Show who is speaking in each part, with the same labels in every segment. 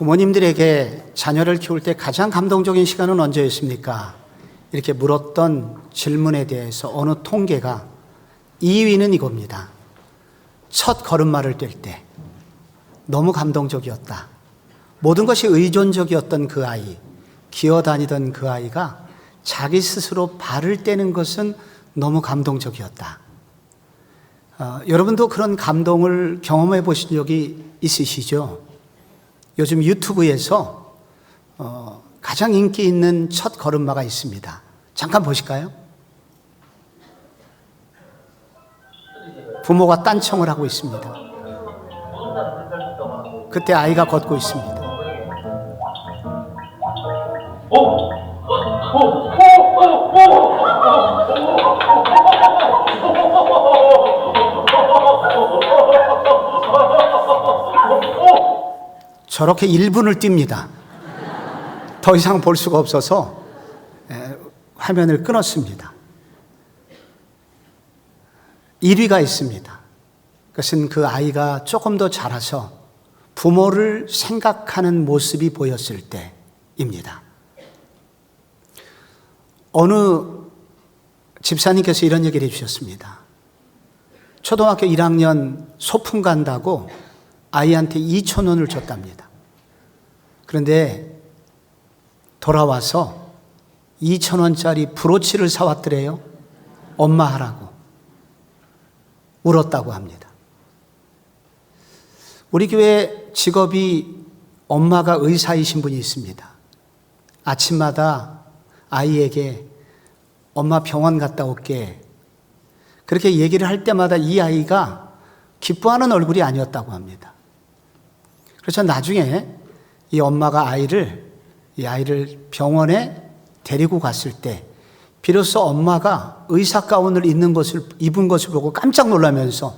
Speaker 1: 부모님들에게 자녀를 키울 때 가장 감동적인 시간은 언제였습니까? 이렇게 물었던 질문에 대해서 어느 통계가 2위는 이겁니다. 첫 걸음마를 뗄 때 너무 감동적이었다. 모든 것이 의존적이었던 그 아이, 기어다니던 그 아이가 자기 스스로 발을 떼는 것은 너무 감동적이었다. 여러분도 그런 감동을 경험해 보신 적이 있으시죠? 요즘 유튜브에서 가장 인기 있는 첫 걸음마가 있습니다. 잠깐 보실까요? 부모가 딴청을 하고 있습니다. 그때 아이가 걷고 있습니다. 저렇게 1분을 뜁니다. 더 이상 볼 수가 없어서 화면을 끊었습니다. 1위가 있습니다. 그것은 그 아이가 조금 더 자라서 부모를 생각하는 모습이 보였을 때입니다. 어느 집사님께서 이런 얘기를 해주셨습니다. 초등학교 1학년 소풍 간다고 아이한테 2,000원을 줬답니다. 그런데 돌아와서 2,000원짜리 브로치를 사왔더래요. 엄마 하라고. 울었다고 합니다. 우리 교회 직업이 엄마가 의사이신 분이 있습니다. 아침마다 아이에게 엄마 병원 갔다 올게. 그렇게 얘기를 할 때마다 이 아이가 기뻐하는 얼굴이 아니었다고 합니다. 그래서 나중에 이 엄마가 이 아이를 병원에 데리고 갔을 때 비로소 엄마가 의사 가운을 입은 것을 보고 깜짝 놀라면서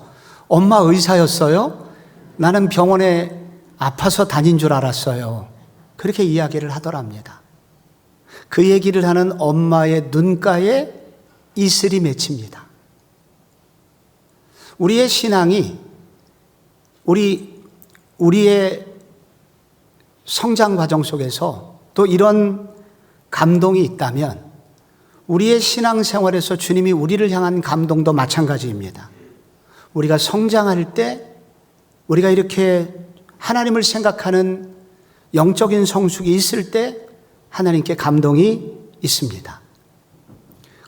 Speaker 1: 엄마 의사였어요? 나는 병원에 아파서 다닌 줄 알았어요. 그렇게 이야기를 하더랍니다. 그 얘기를 하는 엄마의 눈가에 이슬이 맺힙니다. 우리의 신앙이 우리의 성장 과정 속에서 또 이런 감동이 있다면 우리의 신앙생활에서 주님이 우리를 향한 감동도 마찬가지입니다. 우리가 성장할 때 우리가 이렇게 하나님을 생각하는 영적인 성숙이 있을 때 하나님께 감동이 있습니다.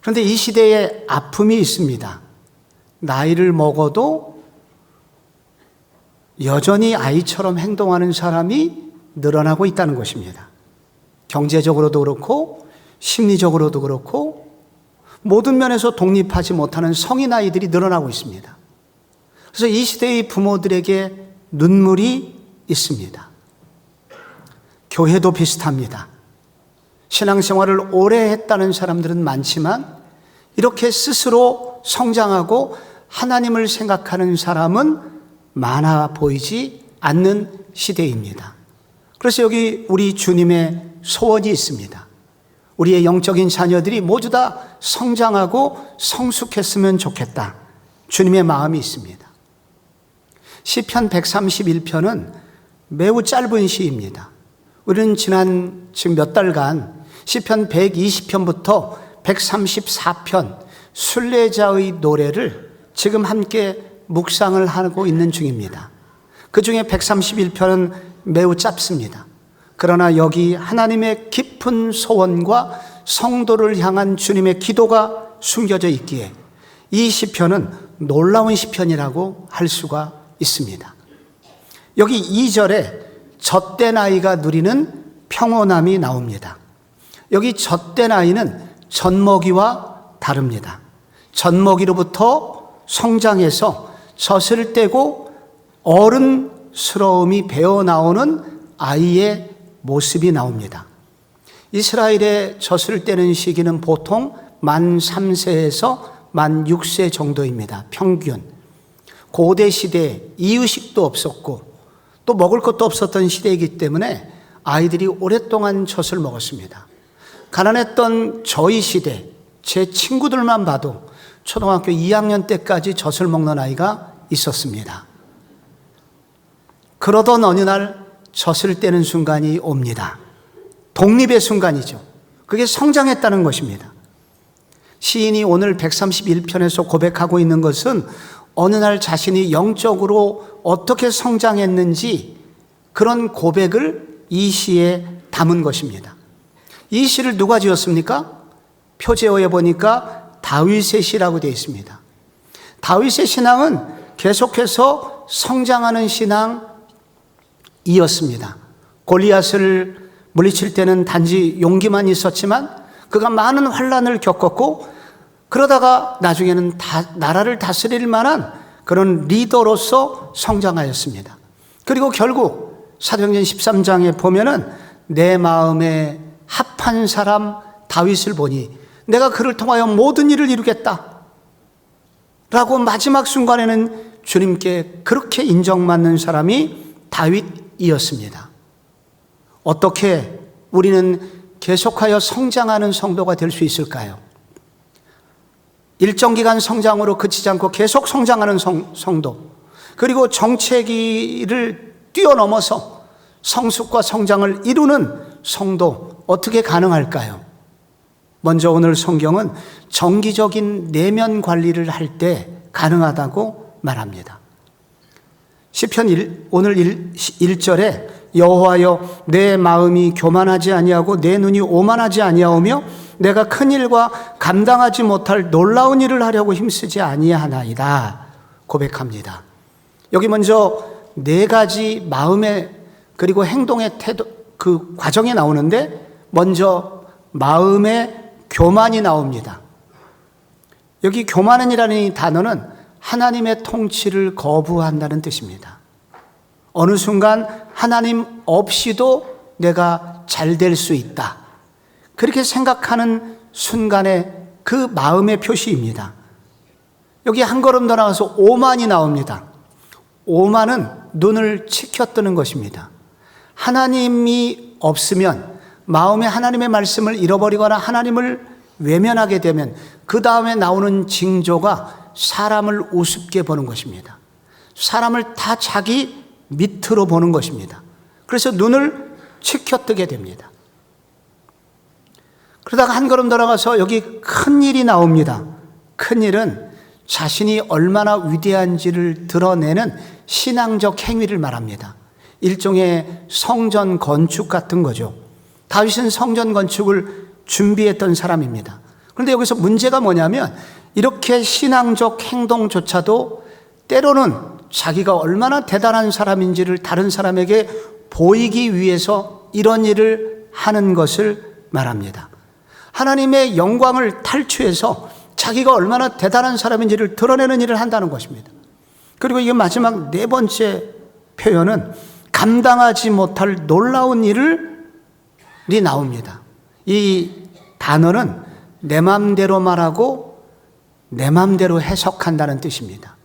Speaker 1: 그런데 이 시대에 아픔이 있습니다. 나이를 먹어도 여전히 아이처럼 행동하는 사람이 늘어나고 있다는 것입니다. 경제적으로도 그렇고 심리적으로도 그렇고 모든 면에서 독립하지 못하는 성인 아이들이 늘어나고 있습니다. 그래서 이 시대의 부모들에게 눈물이 있습니다. 교회도 비슷합니다. 신앙생활을 오래 했다는 사람들은 많지만 이렇게 스스로 성장하고 하나님을 생각하는 사람은 많아 보이지 않는 시대입니다. 그래서 여기 우리 주님의 소원이 있습니다. 우리의 영적인 자녀들이 모두 다 성장하고 성숙했으면 좋겠다. 주님의 마음이 있습니다. 시편 131편은 매우 짧은 시입니다. 우리는 지금 몇 달간 시편 120편부터 134편 순례자의 노래를 지금 함께 묵상을 하고 있는 중입니다. 그 중에 131편은 매우 짧습니다. 그러나 여기 하나님의 깊은 소원과 성도를 향한 주님의 기도가 숨겨져 있기에 이 시편은 놀라운 시편이라고 할 수가 있습니다. 여기 2절에 젖된 아이가 누리는 평온함이 나옵니다. 여기 젖된 아이는 젖먹이와 다릅니다. 젖먹이로부터 성장해서 젖을 떼고 어른스러움이 배어나오는 아이의 모습이 나옵니다. 이스라엘의 젖을 떼는 시기는 보통 만 3세에서 만 6세 정도입니다. 평균. 고대 시대에 이유식도 없었고 또 먹을 것도 없었던 시대이기 때문에 아이들이 오랫동안 젖을 먹었습니다. 가난했던 저희 시대, 제 친구들만 봐도 초등학교 2학년 때까지 젖을 먹는 아이가 있었습니다. 그러던 어느 날 젖을 떼는 순간이 옵니다. 독립의 순간이죠. 그게 성장했다는 것입니다. 시인이 오늘 131편에서 고백하고 있는 것은 어느 날 자신이 영적으로 어떻게 성장했는지 그런 고백을 이 시에 담은 것입니다. 이 시를 누가 지었습니까? 표제어에 보니까 다윗의 시라고 되어 있습니다. 다윗의 신앙은 계속해서 성장하는 신앙이었습니다. 골리앗을 물리칠 때는 단지 용기만 있었지만 그가 많은 환난을 겪었고, 그러다가 나중에는 나라를 다스릴 만한 그런 리더로서 성장하였습니다. 그리고 결국 사도행전 13장에 보면은 내 마음에 합한 사람 다윗을 보니 내가 그를 통하여 모든 일을 이루겠다 라고 마지막 순간에는 주님께 그렇게 인정받는 사람이 다윗이었습니다. 어떻게 우리는 계속하여 성장하는 성도가 될 수 있을까요? 일정 기간 성장으로 그치지 않고 계속 성장하는 성도, 그리고 정체기를 뛰어넘어서 성숙과 성장을 이루는 성도, 어떻게 가능할까요? 먼저 오늘 성경은 정기적인 내면 관리를 할 때 가능하다고 말합니다. 시편 오늘 1절에 여호와여 내 마음이 교만하지 아니하고 내 눈이 오만하지 아니하오며 내가 큰 일과 감당하지 못할 놀라운 일을 하려고 힘쓰지 아니하나이다 고백합니다. 여기 먼저 네 가지 마음의 그리고 행동의 태도, 그 과정이 나오는데 먼저 마음의 교만이 나옵니다. 여기 교만이라는 이 단어는 하나님의 통치를 거부한다는 뜻입니다. 어느 순간 하나님 없이도 내가 잘 될 수 있다, 그렇게 생각하는 순간에 그 마음의 표시입니다. 여기 한 걸음 더 나가서 오만이 나옵니다. 오만은 눈을 치켜뜨는 것입니다. 하나님이 없으면 마음에 하나님의 말씀을 잃어버리거나 하나님을 외면하게 되면 그 다음에 나오는 징조가 사람을 우습게 보는 것입니다. 사람을 다 자기 밑으로 보는 것입니다. 그래서 눈을 치켜뜨게 됩니다. 그러다가 한 걸음 더 나가서 여기 큰 일이 나옵니다. 큰 일은 자신이 얼마나 위대한지를 드러내는 신앙적 행위를 말합니다. 일종의 성전 건축 같은 거죠. 다윗은 성전 건축을 준비했던 사람입니다. 그런데 여기서 문제가 뭐냐면 이렇게 신앙적 행동조차도 때로는 자기가 얼마나 대단한 사람인지를 다른 사람에게 보이기 위해서 이런 일을 하는 것을 말합니다. 하나님의 영광을 탈취해서 자기가 얼마나 대단한 사람인지를 드러내는 일을 한다는 것입니다. 그리고 이게 마지막 네 번째 표현은 감당하지 못할 놀라운 일이 나옵니다. 이 단어는 내 맘대로 말하고 내 맘대로 해석한다는 뜻입니다.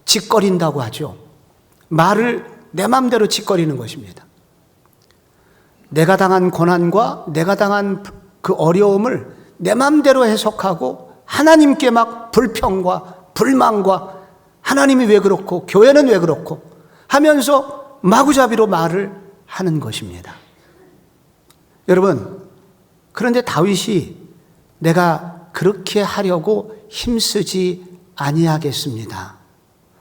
Speaker 1: 짓거린다고 하죠. 말을 내 맘대로 짓거리는 것입니다. 내가 당한 고난과 내가 당한 그 어려움을 내 맘대로 해석하고 하나님께 막 불평과 불만과 하나님이 왜 그렇고 교회는 왜 그렇고 하면서 마구잡이로 말을 하는 것입니다. 여러분, 그런데 다윗이 내가 그렇게 하려고 힘쓰지 아니하겠습니다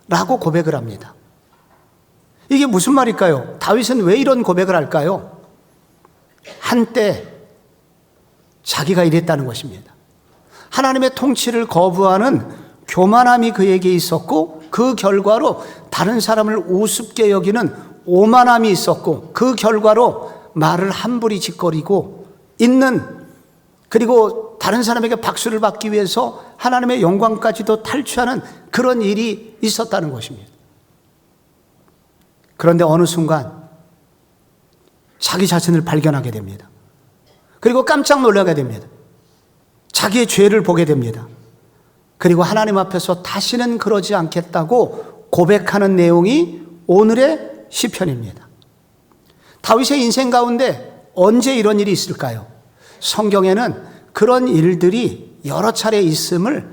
Speaker 1: 라고 고백을 합니다. 이게 무슨 말일까요? 다윗은 왜 이런 고백을 할까요? 한때 자기가 이랬다는 것입니다. 하나님의 통치를 거부하는 교만함이 그에게 있었고 그 결과로 다른 사람을 우습게 여기는 오만함이 있었고 그 결과로 말을 함부리 짓거리고 있는, 그리고 다른 사람에게 박수를 받기 위해서 하나님의 영광까지도 탈취하는 그런 일이 있었다는 것입니다. 그런데 어느 순간 자기 자신을 발견하게 됩니다. 그리고 깜짝 놀라게 됩니다. 자기의 죄를 보게 됩니다. 그리고 하나님 앞에서 다시는 그러지 않겠다고 고백하는 내용이 오늘의 시편입니다. 다윗의 인생 가운데 언제 이런 일이 있을까요? 성경에는 그런 일들이 여러 차례 있음을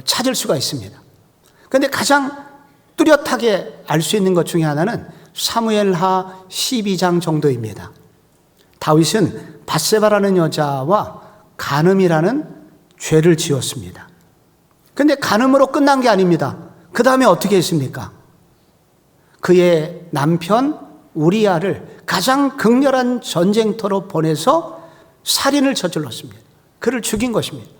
Speaker 1: 찾을 수가 있습니다. 그런데 가장 뚜렷하게 알 수 있는 것 중에 하나는 사무엘하 12장 정도입니다. 다윗은 밧세바라는 여자와 간음이라는 죄를 지었습니다. 근데 간음으로 끝난 게 아닙니다. 그 다음에 어떻게 했습니까? 그의 남편 우리아를 가장 극렬한 전쟁터로 보내서 살인을 저질렀습니다. 그를 죽인 것입니다.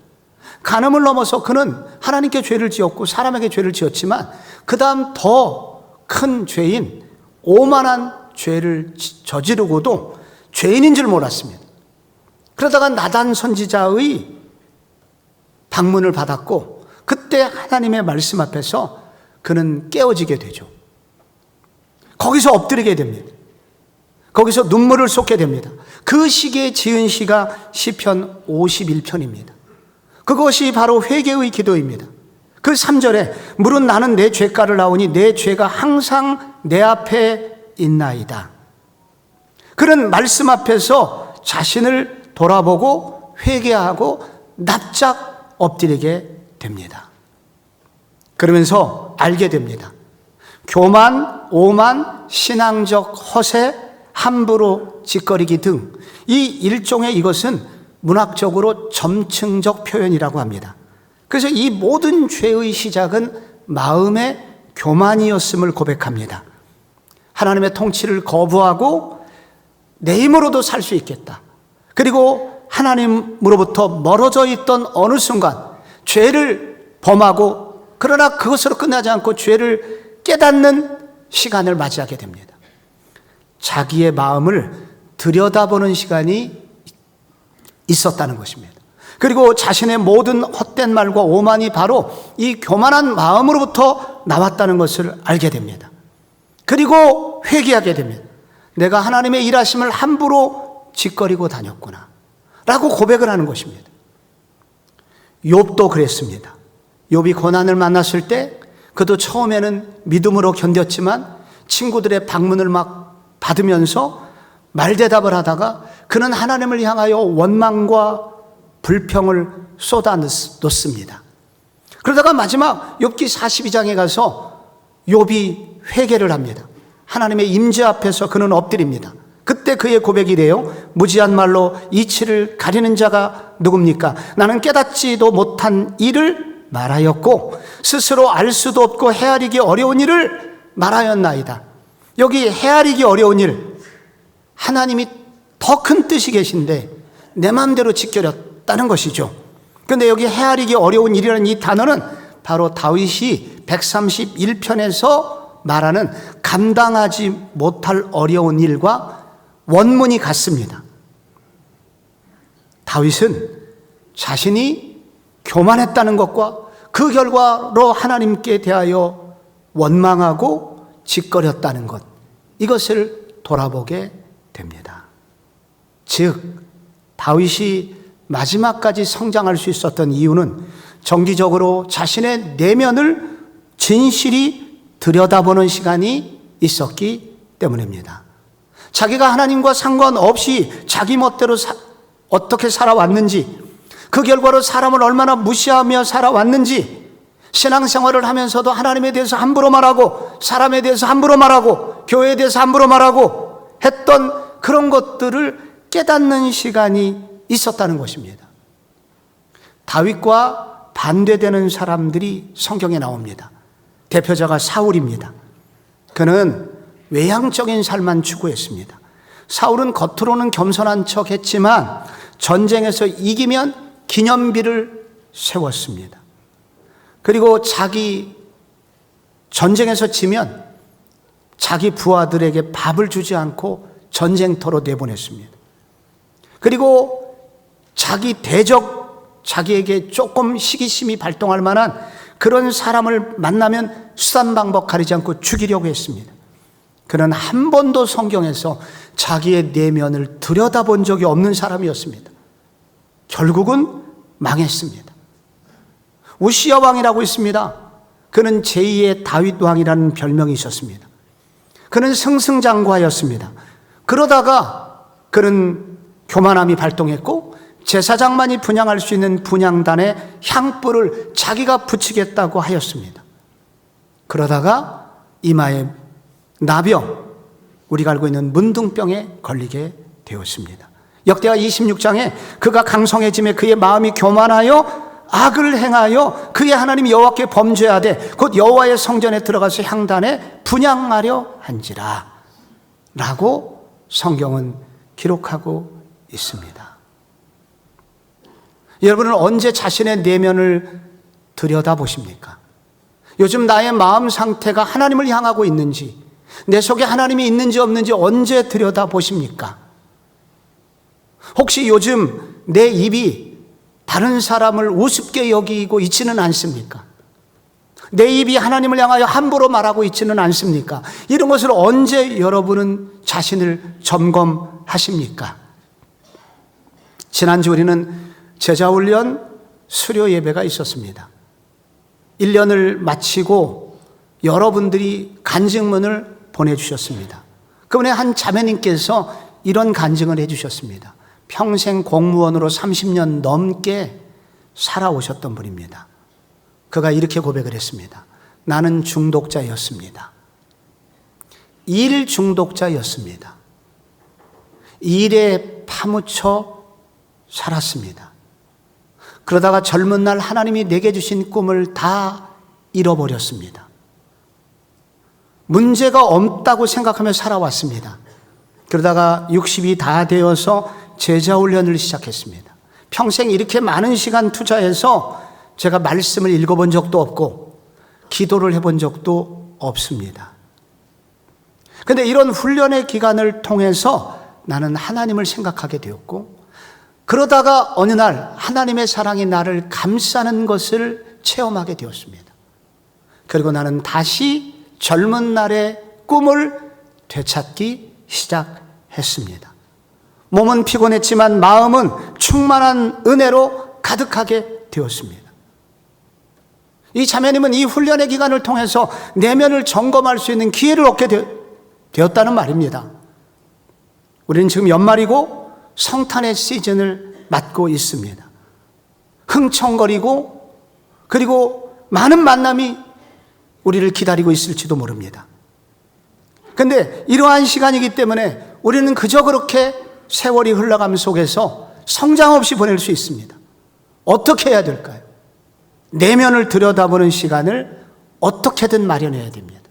Speaker 1: 간음을 넘어서 그는 하나님께 죄를 지었고 사람에게 죄를 지었지만 그 다음 더 큰 죄인 오만한 죄를 저지르고도 죄인인 줄 몰랐습니다. 그러다가 나단 선지자의 방문을 받았고 그때 하나님의 말씀 앞에서 그는 깨어지게 되죠. 거기서 엎드리게 됩니다. 거기서 눈물을 쏟게 됩니다. 그 시기에 지은 시가 시편 51편입니다. 그것이 바로 회개의 기도입니다. 그 3절에 물은 나는 내 죄가를 나오니 내 죄가 항상 내 앞에 있나이다. 그는 말씀 앞에서 자신을 돌아보고 회개하고 납작 엎드리게 됩니다. 그러면서 알게 됩니다. 교만, 오만, 신앙적 허세, 함부로 짓거리기 등 이 일종의 이것은 문학적으로 점층적 표현이라고 합니다. 그래서 이 모든 죄의 시작은 마음의 교만이었음을 고백합니다. 하나님의 통치를 거부하고 내 힘으로도 살 수 있겠다. 그리고 하나님으로부터 멀어져 있던 어느 순간 죄를 범하고 그러나 그것으로 끝나지 않고 죄를 깨닫는 시간을 맞이하게 됩니다. 자기의 마음을 들여다보는 시간이 있었다는 것입니다. 그리고 자신의 모든 헛된 말과 오만이 바로 이 교만한 마음으로부터 나왔다는 것을 알게 됩니다. 그리고 회개하게 됩니다. 내가 하나님의 일하심을 함부로 짓거리고 다녔구나 라고 고백을 하는 것입니다. 욥도 그랬습니다. 욥이 고난을 만났을 때 그도 처음에는 믿음으로 견뎠지만 친구들의 방문을 막 받으면서 말대답을 하다가 그는 하나님을 향하여 원망과 불평을 쏟아놓습니다. 그러다가 마지막 욥기 42장에 가서 욥이 회개를 합니다. 하나님의 임재 앞에서 그는 엎드립니다. 그때 그의 고백이래요. 무지한 말로 이치를 가리는 자가 누굽니까? 나는 깨닫지도 못한 일을 말하였고 스스로 알 수도 없고 헤아리기 어려운 일을 말하였나이다. 여기 헤아리기 어려운 일, 하나님이 더 큰 뜻이 계신데 내 마음대로 짓거렸다는 것이죠. 그런데 여기 헤아리기 어려운 일이라는 이 단어는 바로 다윗이 131편에서 말하는 감당하지 못할 어려운 일과 원문이 같습니다. 다윗은 자신이 교만했다는 것과 그 결과로 하나님께 대하여 원망하고 짓거렸다는 것, 이것을 돌아보게 됩니다. 즉 다윗이 마지막까지 성장할 수 있었던 이유는 정기적으로 자신의 내면을 진실이 들여다보는 시간이 있었기 때문입니다. 자기가 하나님과 상관없이 자기 멋대로 어떻게 살아왔는지, 그 결과로 사람을 얼마나 무시하며 살아왔는지, 신앙생활을 하면서도 하나님에 대해서 함부로 말하고 사람에 대해서 함부로 말하고 교회에 대해서 함부로 말하고 했던 그런 것들을 깨닫는 시간이 있었다는 것입니다. 다윗과 반대되는 사람들이 성경에 나옵니다. 대표자가 사울입니다. 그는 외향적인 삶만 추구했습니다. 사울은 겉으로는 겸손한 척 했지만 전쟁에서 이기면 기념비를 세웠습니다. 그리고 자기 전쟁에서 지면 자기 부하들에게 밥을 주지 않고 전쟁터로 내보냈습니다. 그리고 자기 대적, 자기에게 조금 시기심이 발동할 만한 그런 사람을 만나면 수단 방법 가리지 않고 죽이려고 했습니다. 그는 한 번도 성경에서 자기의 내면을 들여다본 적이 없는 사람이었습니다. 결국은 망했습니다. 우시야 왕이라고 있습니다. 그는 제2의 다윗 왕이라는 별명이 있었습니다. 그는 승승장구하였습니다. 그러다가 그는 교만함이 발동했고 제사장만이 분향할 수 있는 분향단에 향불을 자기가 붙이겠다고 하였습니다. 그러다가 이마에 나병, 우리가 알고 있는 문둥병에 걸리게 되었습니다. 역대하 26장에 그가 강성해짐에 그의 마음이 교만하여 악을 행하여 그의 하나님 여호와께 범죄하되 곧 여호와의 성전에 들어가서 향단에 분향하려 한지라 라고 성경은 기록하고 있습니다. 여러분은 언제 자신의 내면을 들여다보십니까? 요즘 나의 마음 상태가 하나님을 향하고 있는지, 내 속에 하나님이 있는지 없는지 언제 들여다보십니까? 혹시 요즘 내 입이 다른 사람을 우습게 여기고 있지는 않습니까? 내 입이 하나님을 향하여 함부로 말하고 있지는 않습니까? 이런 것을 언제 여러분은 자신을 점검하십니까? 지난주 우리는 제자훈련 수료 예배가 있었습니다. 1년을 마치고 여러분들이 간증문을 보내주셨습니다. 그분의 한 자매님께서 이런 간증을 해주셨습니다. 평생 공무원으로 30년 넘게 살아오셨던 분입니다. 그가 이렇게 고백을 했습니다. 나는 중독자였습니다. 일 중독자였습니다. 일에 파묻혀 살았습니다. 그러다가 젊은 날 하나님이 내게 주신 꿈을 다 잃어버렸습니다. 문제가 없다고 생각하며 살아왔습니다. 그러다가 60이 다 되어서 제자훈련을 시작했습니다. 평생 이렇게 많은 시간 투자해서 제가 말씀을 읽어본 적도 없고 기도를 해본 적도 없습니다. 그런데 이런 훈련의 기간을 통해서 나는 하나님을 생각하게 되었고, 그러다가 어느 날 하나님의 사랑이 나를 감싸는 것을 체험하게 되었습니다. 그리고 나는 다시 젊은 날의 꿈을 되찾기 시작했습니다. 몸은 피곤했지만 마음은 충만한 은혜로 가득하게 되었습니다. 이 자매님은 이 훈련의 기간을 통해서 내면을 점검할 수 있는 기회를 얻게 되었다는 말입니다. 우리는 지금 연말이고 성탄의 시즌을 맞고 있습니다. 흥청거리고 그리고 많은 만남이 우리를 기다리고 있을지도 모릅니다. 그런데 이러한 시간이기 때문에 우리는 그저 그렇게 세월이 흘러감 속에서 성장 없이 보낼 수 있습니다. 어떻게 해야 될까요? 내면을 들여다보는 시간을 어떻게든 마련해야 됩니다.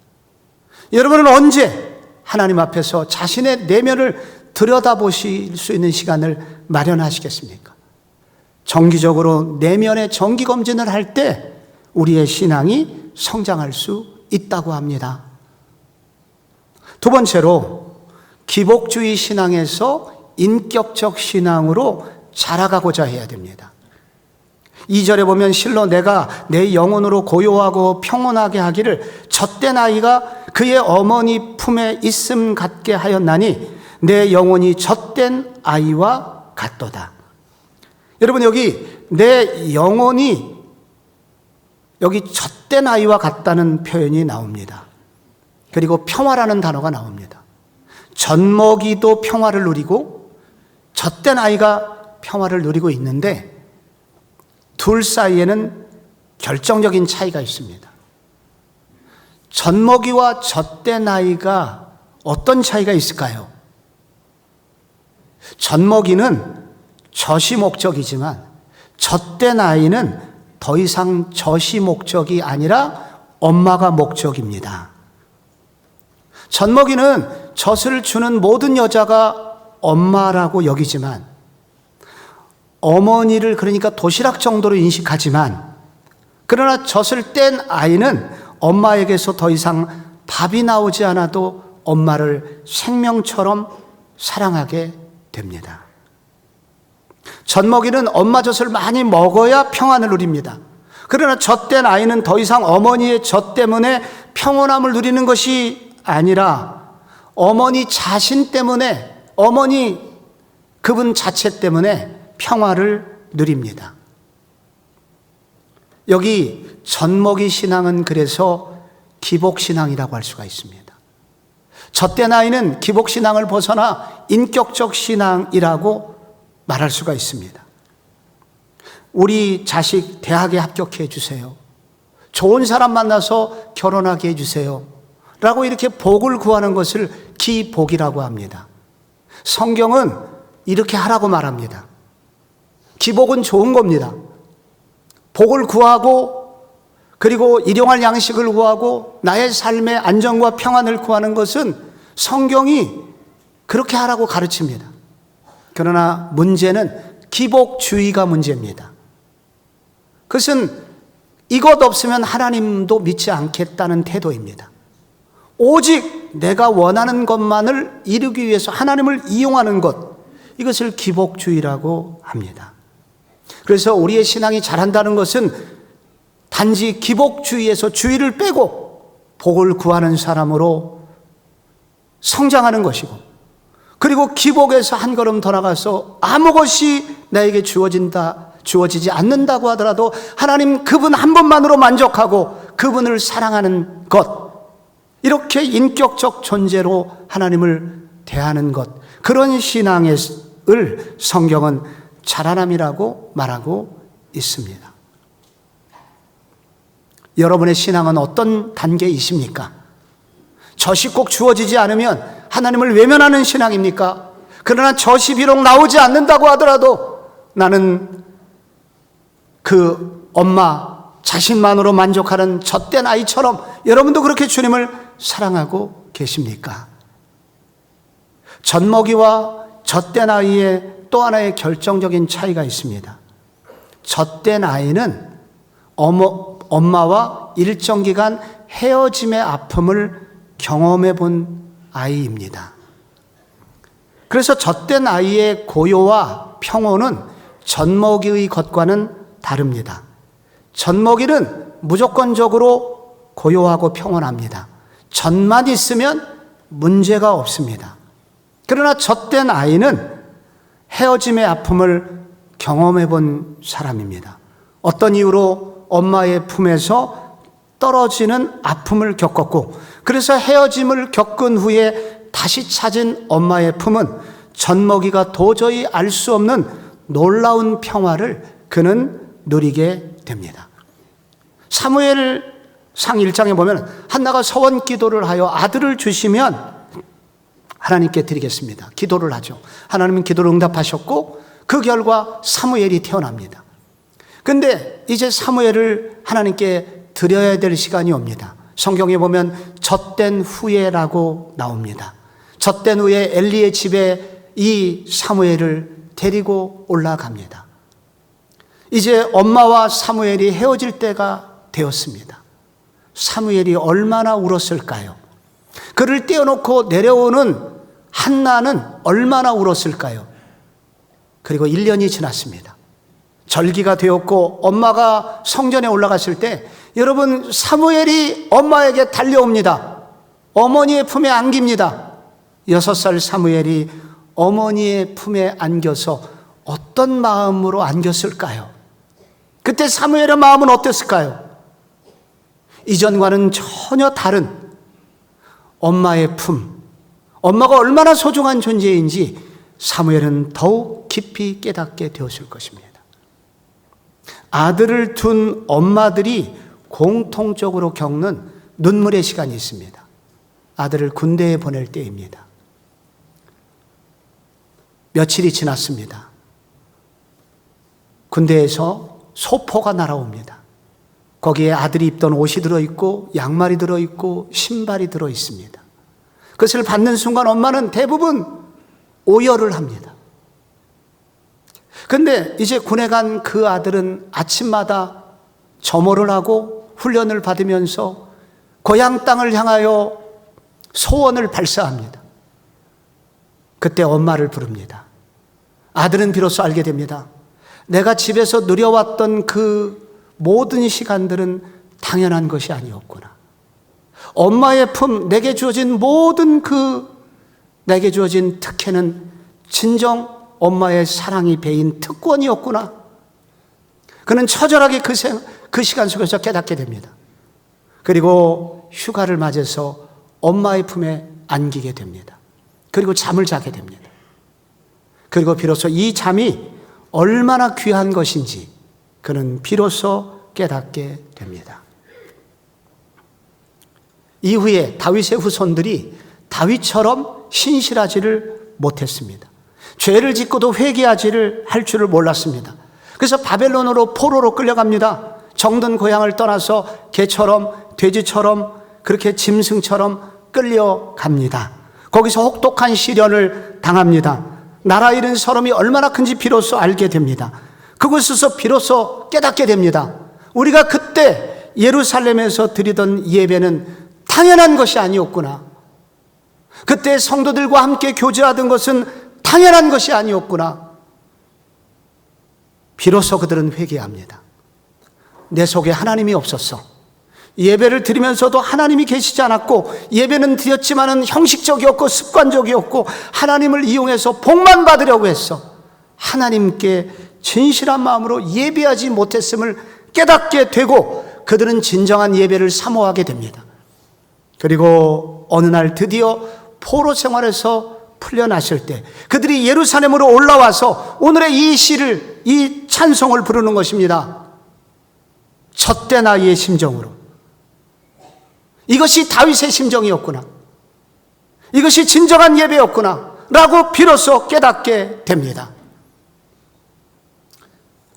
Speaker 1: 여러분은 언제 하나님 앞에서 자신의 내면을 들여다보실 수 있는 시간을 마련하시겠습니까? 정기적으로 내면의 정기검진을 할 때 우리의 신앙이 성장할 수 있다고 합니다. 두 번째로 기복주의 신앙에서 인격적 신앙으로 자라가고자 해야 됩니다. 2절에 보면 실로 내가 내 영혼으로 고요하고 평온하게 하기를 젖된 아이가 그의 어머니 품에 있음 같게 하였나니 내 영혼이 젖된 아이와 같도다. 여러분, 여기 내 영혼이 여기 젖된 아이와 같다는 표현이 나옵니다. 그리고 평화라는 단어가 나옵니다. 젖먹이도 평화를 누리고 젖된 아이가 평화를 누리고 있는데 둘 사이에는 결정적인 차이가 있습니다. 젖먹이와 젖된 아이가 어떤 차이가 있을까요? 젖먹이는 젖이 목적이지만 젖된 아이는 더 이상 젖이 목적이 아니라 엄마가 목적입니다. 젖먹이는 젖을 주는 모든 여자가 엄마라고 여기지만 어머니를 그러니까 도시락 정도로 인식하지만 그러나 젖을 뗀 아이는 엄마에게서 더 이상 밥이 나오지 않아도 엄마를 생명처럼 사랑하게 됩니다. 젖먹이는 엄마 젖을 많이 먹어야 평안을 누립니다. 그러나 젖된 아이는 더 이상 어머니의 젖 때문에 평온함을 누리는 것이 아니라 어머니 자신 때문에, 어머니 그분 자체 때문에 평화를 누립니다. 여기 젖먹이 신앙은 그래서 기복신앙이라고 할 수가 있습니다. 젖된 아이는 기복신앙을 벗어나 인격적 신앙이라고 말할 수가 있습니다. 우리 자식 대학에 합격해 주세요. 좋은 사람 만나서 결혼하게 해주세요. 라고 이렇게 복을 구하는 것을 기복이라고 합니다. 성경은 이렇게 하라고 말합니다. 기복은 좋은 겁니다. 복을 구하고 그리고 일용할 양식을 구하고 나의 삶의 안정과 평안을 구하는 것은 성경이 그렇게 하라고 가르칩니다. 그러나 문제는 기복주의가 문제입니다. 그것은 이것 없으면 하나님도 믿지 않겠다는 태도입니다. 오직 내가 원하는 것만을 이루기 위해서 하나님을 이용하는 것, 이것을 기복주의라고 합니다. 그래서 우리의 신앙이 자란다는 것은 단지 기복주의에서 주의를 빼고 복을 구하는 사람으로 성장하는 것이고, 그리고 기복에서 한 걸음 더 나가서 아무 것이 나에게 주어지지 않는다고 하더라도 하나님 그분 한 분만으로 만족하고 그분을 사랑하는 것, 이렇게 인격적 존재로 하나님을 대하는 것, 그런 신앙을 성경은 자라남이라고 말하고 있습니다. 여러분의 신앙은 어떤 단계이십니까? 젖이 꼭 주어지지 않으면 하나님을 외면하는 신앙입니까? 그러나 젖이 비록 나오지 않는다고 하더라도 나는 그 엄마 자신만으로 만족하는 젖된 아이처럼, 여러분도 그렇게 주님을 사랑하고 계십니까? 젖먹이와 젖된 아이의 또 하나의 결정적인 차이가 있습니다. 젖된 아이는 엄마와 일정 기간 헤어짐의 아픔을 경험해 본 아이입니다. 그래서 젖된 아이의 고요와 평온은 젖먹이의 것과는 다릅니다. 젖먹이는 무조건적으로 고요하고 평온합니다. 젖만 있으면 문제가 없습니다. 그러나 젖된 아이는 헤어짐의 아픔을 경험해 본 사람입니다. 어떤 이유로 엄마의 품에서 떨어지는 아픔을 겪었고, 그래서 헤어짐을 겪은 후에 다시 찾은 엄마의 품은 젖먹이가 도저히 알 수 없는 놀라운 평화를 그는 누리게 됩니다. 사무엘상 1장에 보면 한나가 서원 기도를 하여 아들을 주시면 하나님께 드리겠습니다. 기도를 하죠. 하나님은 기도를 응답하셨고 그 결과 사무엘이 태어납니다. 근데 이제 사무엘을 하나님께 드려야 될 시간이 옵니다. 성경에 보면 젖된 후에라고 나옵니다. 젖된 후에 엘리의 집에 이 사무엘을 데리고 올라갑니다. 이제 엄마와 사무엘이 헤어질 때가 되었습니다. 사무엘이 얼마나 울었을까요? 그를 떼어놓고 내려오는 한나는 얼마나 울었을까요? 그리고 1년이 지났습니다. 절기가 되었고 엄마가 성전에 올라갔을 때 여러분, 사무엘이 엄마에게 달려옵니다. 어머니의 품에 안깁니다. 6살 사무엘이 어머니의 품에 안겨서 어떤 마음으로 안겼을까요? 그때 사무엘의 마음은 어땠을까요? 이전과는 전혀 다른 엄마의 품, 엄마가 얼마나 소중한 존재인지 사무엘은 더욱 깊이 깨닫게 되었을 것입니다. 아들을 둔 엄마들이 공통적으로 겪는 눈물의 시간이 있습니다. 아들을 군대에 보낼 때입니다. 며칠이 지났습니다. 군대에서 소포가 날아옵니다. 거기에 아들이 입던 옷이 들어있고 양말이 들어있고 신발이 들어있습니다. 그것을 받는 순간 엄마는 대부분 오열을 합니다. 그런데 이제 군에 간 그 아들은 아침마다 점호를 하고 훈련을 받으면서 고향 땅을 향하여 소원을 발사합니다. 그때 엄마를 부릅니다. 아들은 비로소 알게 됩니다. 내가 집에서 누려왔던 그 모든 시간들은 당연한 것이 아니었구나. 엄마의 품, 내게 주어진 모든 내게 주어진 특혜는 진정 엄마의 사랑이 배인 특권이었구나. 그는 처절하게 그 시간 속에서 깨닫게 됩니다. 그리고 휴가를 맞아서 엄마의 품에 안기게 됩니다. 그리고 잠을 자게 됩니다. 그리고 비로소 이 잠이 얼마나 귀한 것인지 그는 비로소 깨닫게 됩니다. 이후에 다윗의 후손들이 다윗처럼 신실하지를 못했습니다. 죄를 짓고도 회개하지를 할 줄을 몰랐습니다. 그래서 바벨론으로 포로로 끌려갑니다. 정든 고향을 떠나서 개처럼 돼지처럼 그렇게 짐승처럼 끌려갑니다. 거기서 혹독한 시련을 당합니다. 나라 잃은 서름이 얼마나 큰지 비로소 알게 됩니다. 그곳에서 비로소 깨닫게 됩니다. 우리가 그때 예루살렘에서 드리던 예배는 당연한 것이 아니었구나. 그때 성도들과 함께 교제하던 것은 당연한 것이 아니었구나. 비로소 그들은 회개합니다. 내 속에 하나님이 없었어. 예배를 드리면서도 하나님이 계시지 않았고, 예배는 드렸지만은 형식적이었고 습관적이었고 하나님을 이용해서 복만 받으려고 했어. 하나님께 진실한 마음으로 예배하지 못했음을 깨닫게 되고 그들은 진정한 예배를 사모하게 됩니다. 그리고 어느 날 드디어 포로 생활에서 풀려났을 때 그들이 예루살렘으로 올라와서 오늘의 이 시를, 이 찬송을 부르는 것입니다. 젖된 아이의 심정으로. 이것이 다윗의 심정이었구나. 이것이 진정한 예배였구나 라고 비로소 깨닫게 됩니다.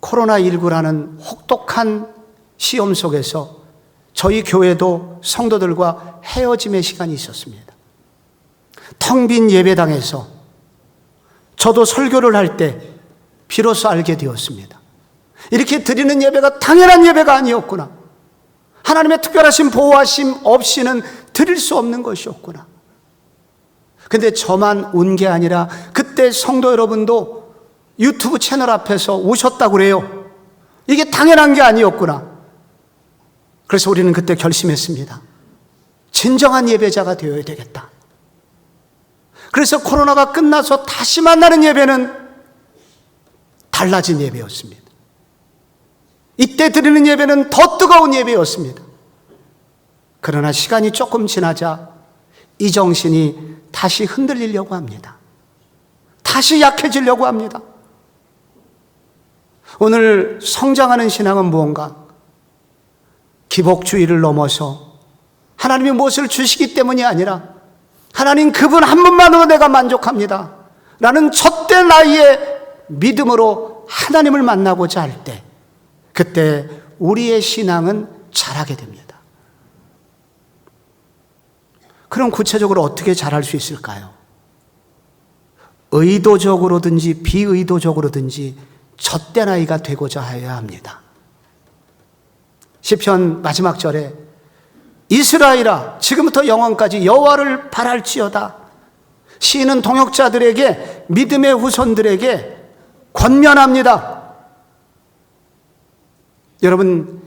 Speaker 1: 코로나19라는 혹독한 시험 속에서 저희 교회도 성도들과 헤어짐의 시간이 있었습니다. 텅 빈 예배당에서 저도 설교를 할 때 비로소 알게 되었습니다. 이렇게 드리는 예배가 당연한 예배가 아니었구나. 하나님의 특별하신 보호하심 없이는 드릴 수 없는 것이었구나. 근데 저만 운 게 아니라 그때 성도 여러분도 유튜브 채널 앞에서 우셨다고 그래요. 이게 당연한 게 아니었구나. 그래서 우리는 그때 결심했습니다. 진정한 예배자가 되어야 되겠다. 그래서 코로나가 끝나서 다시 만나는 예배는 달라진 예배였습니다. 이때 드리는 예배는 더 뜨거운 예배였습니다. 그러나 시간이 조금 지나자 이 정신이 다시 흔들리려고 합니다. 다시 약해지려고 합니다. 오늘 성장하는 신앙은 무언가? 기복주의를 넘어서 하나님이 무엇을 주시기 때문이 아니라 하나님 그분 한 분만으로 내가 만족합니다 라는 젖된 아이의 믿음으로 하나님을 만나고자 할 때, 그때 우리의 신앙은 자라게 됩니다. 그럼 구체적으로 어떻게 자랄 수 있을까요? 의도적으로든지 비의도적으로든지 젖된 아이가 되고자 해야 합니다. 시편 마지막 절에 이스라엘아 지금부터 영원까지 여호와를 바랄지어다. 시인은 동역자들에게, 믿음의 후손들에게 권면합니다. 여러분,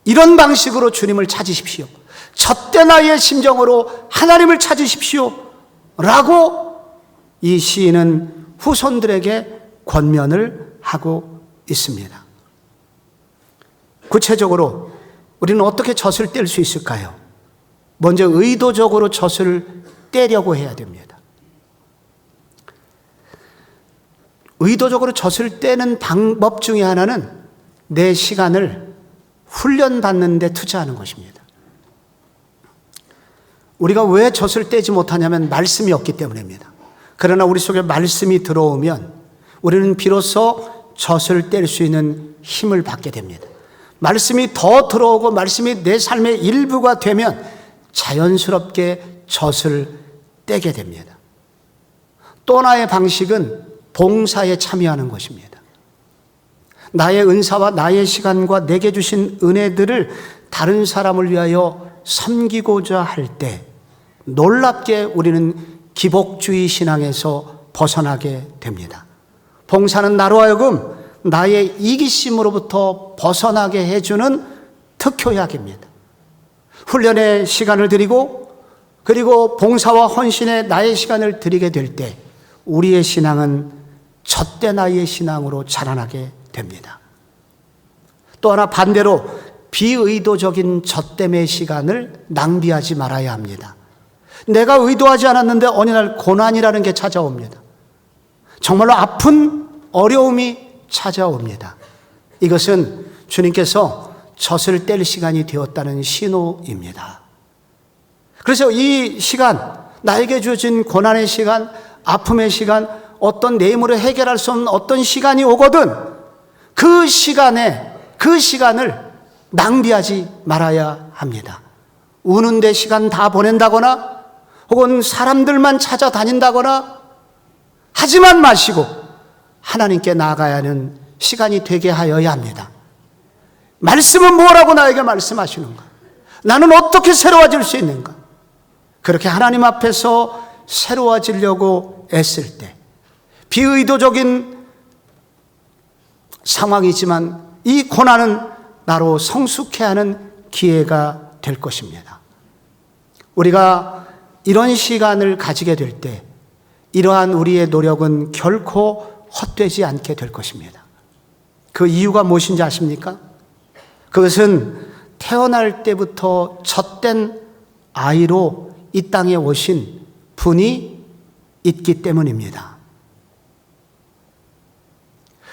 Speaker 1: 이런 방식으로 주님을 찾으십시오. 젖된 아이의 심정으로 하나님을 찾으십시오 라고 이 시인은 후손들에게 권면을 하고 있습니다. 구체적으로 우리는 어떻게 젖을 뗄 수 있을까요? 먼저 의도적으로 젖을 떼려고 해야 됩니다. 의도적으로 젖을 떼는 방법 중에 하나는 내 시간을 훈련받는 데 투자하는 것입니다. 우리가 왜 젖을 떼지 못하냐면 말씀이 없기 때문입니다. 그러나 우리 속에 말씀이 들어오면 우리는 비로소 젖을 뗄 수 있는 힘을 받게 됩니다. 말씀이 더 들어오고 말씀이 내 삶의 일부가 되면 자연스럽게 젖을 떼게 됩니다. 또 하나의 방식은 봉사에 참여하는 것입니다. 나의 은사와 나의 시간과 내게 주신 은혜들을 다른 사람을 위하여 섬기고자 할 때 놀랍게 우리는 기복주의 신앙에서 벗어나게 됩니다. 봉사는 나로 하여금 나의 이기심으로부터 벗어나게 해주는 특효약입니다. 훈련의 시간을 드리고 그리고 봉사와 헌신에 나의 시간을 드리게 될 때 우리의 신앙은 젖된 아이의 신앙으로 자라나게 됩니다. 또 하나 반대로 비의도적인 젖됨의 시간을 낭비하지 말아야 합니다. 내가 의도하지 않았는데 어느 날 고난이라는 게 찾아옵니다. 정말로 아픈 어려움이 찾아옵니다. 이것은 주님께서 젖을 뗄 시간이 되었다는 신호입니다. 그래서 이 시간, 나에게 주어진 고난의 시간, 아픔의 시간, 어떤 내 힘으로 해결할 수 없는 어떤 시간이 오거든 그 시간을 낭비하지 말아야 합니다. 우는데 시간 다 보낸다거나 혹은 사람들만 찾아다닌다거나 하지만 마시고 하나님께 나아가야 하는 시간이 되게 하여야 합니다. 말씀은 뭐라고 나에게 말씀하시는가? 나는 어떻게 새로워질 수 있는가? 그렇게 하나님 앞에서 새로워지려고 애쓸 때 비의도적인 상황이지만 이 고난은 나로 성숙해야 하는 기회가 될 것입니다. 우리가 이런 시간을 가지게 될 때 이러한 우리의 노력은 결코 헛되지 않게 될 것입니다. 그 이유가 무엇인지 아십니까? 그것은 태어날 때부터 젖된 아이로 이 땅에 오신 분이 있기 때문입니다.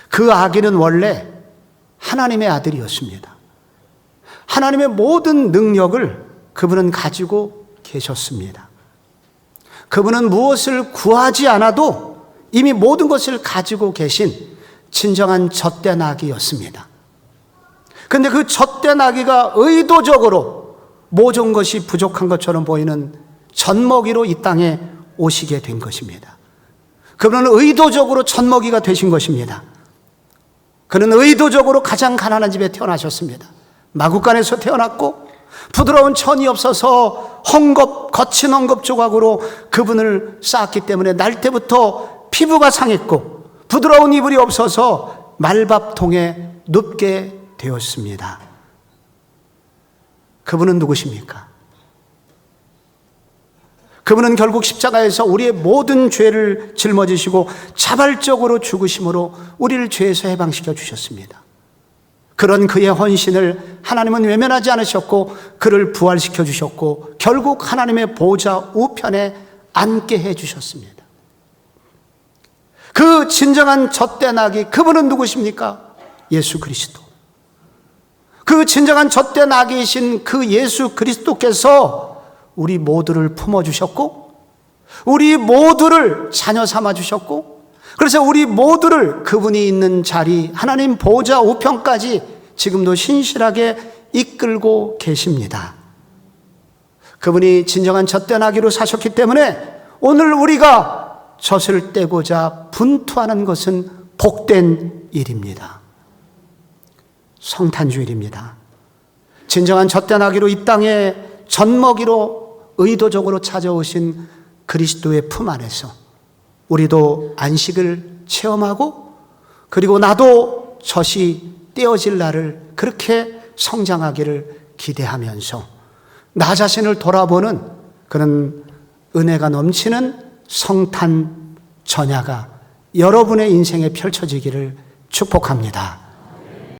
Speaker 1: 그 아기는 원래 하나님의 아들이었습니다. 하나님의 모든 능력을 그분은 가지고 계셨습니다. 그분은 무엇을 구하지 않아도 이미 모든 것을 가지고 계신 진정한 젖된 아기였습니다. 그런데 그 젖된 아기가 의도적으로 모든 것이 부족한 것처럼 보이는 젖먹이로 이 땅에 오시게 된 것입니다. 그분은 의도적으로 젖먹이가 되신 것입니다. 그는 의도적으로 가장 가난한 집에 태어나셨습니다. 마구간에서 태어났고 부드러운 천이 없어서 거친 헝겊 조각으로 그분을 쌓았기 때문에 날 때부터 피부가 상했고 부드러운 이불이 없어서 말밥통에 눕게 되었습니다. 그분은 누구십니까? 그분은 결국 십자가에서 우리의 모든 죄를 짊어지시고 자발적으로 죽으심으로 우리를 죄에서 해방시켜 주셨습니다. 그런 그의 헌신을 하나님은 외면하지 않으셨고 그를 부활시켜 주셨고 결국 하나님의 보좌 우편에 앉게 해 주셨습니다. 그 진정한 젖된 아기, 그분은 누구십니까? 예수 그리스도. 그 진정한 젖된 아기이신 그 예수 그리스도께서 우리 모두를 품어주셨고 우리 모두를 자녀 삼아주셨고 그래서 우리 모두를 그분이 있는 자리 하나님 보좌 우편까지 지금도 신실하게 이끌고 계십니다. 그분이 진정한 젖된 아기로 사셨기 때문에 오늘 우리가 젖을 떼고자 분투하는 것은 복된 일입니다. 성탄주일입니다. 진정한 젖된 아기로 이 땅에 젖먹이로 의도적으로 찾아오신 그리스도의 품 안에서 우리도 안식을 체험하고 그리고 나도 젖이 떼어질 날을 그렇게 성장하기를 기대하면서 나 자신을 돌아보는 그런 은혜가 넘치는 성탄 전야가 여러분의 인생에 펼쳐지기를 축복합니다.